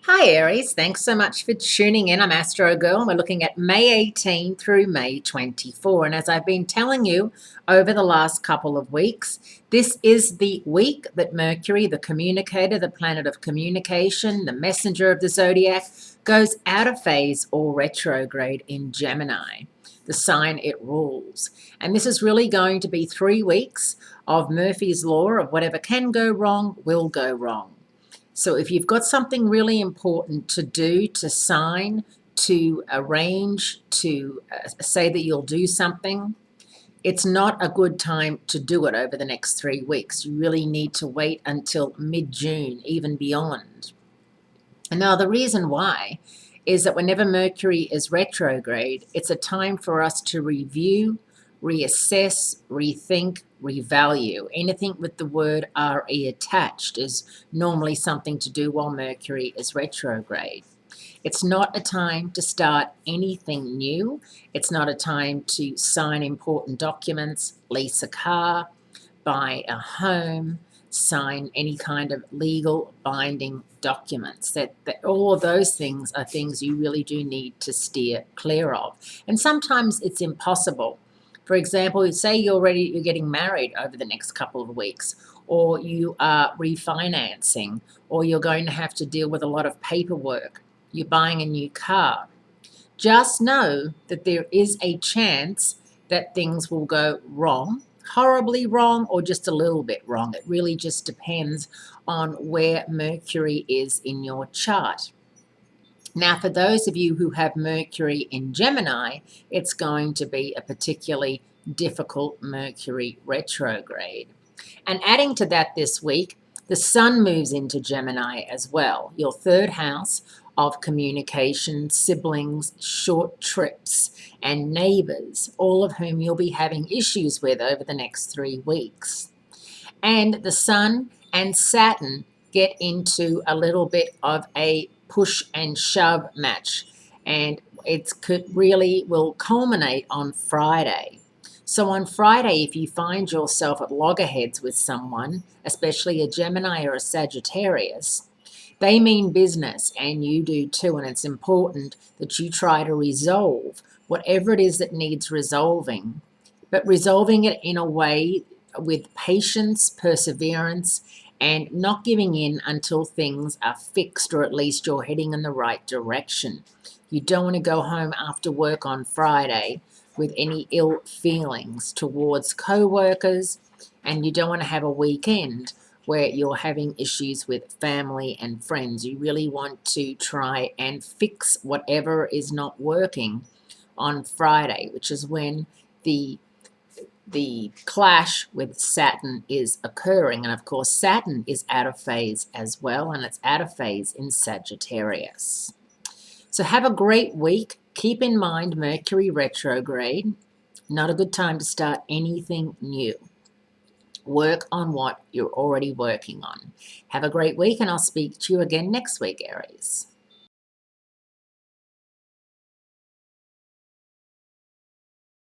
Hi Aries, thanks so much for tuning in. I'm Astrogirl and we're looking at May 18 through May 24. And as I've been telling you over the last couple of weeks, this is the week that Mercury, the communicator, the planet of communication, the messenger of the zodiac, goes out of phase or retrograde in Gemini, the sign it rules. And this is really going to be 3 weeks of Murphy's Law of whatever can go wrong will go wrong. So if you've got something really important to do, to sign, to arrange, to say that you'll do something, it's not a good time to do it over the next 3 weeks. You really need to wait until mid-June, even beyond. And now the reason why is that whenever Mercury is retrograde, it's a time for us to review, reassess, rethink, revalue. Anything with the word RE attached is normally something to do while Mercury is retrograde. It's not a time to start anything new. It's not a time to sign important documents, lease a car, buy a home, sign any kind of legal binding documents. That all of those things are things you really do need to steer clear of. And sometimes it's impossible. For example, say you're getting married over the next couple of weeks, or you are refinancing, or you're going to have to deal with a lot of paperwork. You're buying a new car. Just know that there is a chance that things will go wrong, horribly wrong, or just a little bit wrong. It really just depends on where Mercury is in your chart. Now, for those of you who have Mercury in Gemini, it's going to be a particularly difficult Mercury retrograde. And adding to that this week, the Sun moves into Gemini as well, your third house of communication, siblings, short trips, and neighbors, all of whom you'll be having issues with over the next 3 weeks. And the Sun and Saturn get into a little bit of a push and shove match, and it really will culminate on Friday. So on Friday, if you find yourself at loggerheads with someone, especially a Gemini or a Sagittarius, they mean business and you do too, and it's important that you try to resolve whatever it is that needs resolving, but resolving it in a way with patience, perseverance, and not giving in until things are fixed, or at least you're heading in the right direction. You don't want to go home after work on Friday with any ill feelings towards co-workers, and you don't want to have a weekend where you're having issues with family and friends. You really want to try and fix whatever is not working on Friday, which is when the clash with Saturn is occurring. And of course, Saturn is out of phase as well, and it's out of phase in Sagittarius. So have a great week. Keep in mind Mercury retrograde, not a good time to start anything new. Work on what you're already working on. Have a great week, and I'll speak to you again next week, Aries.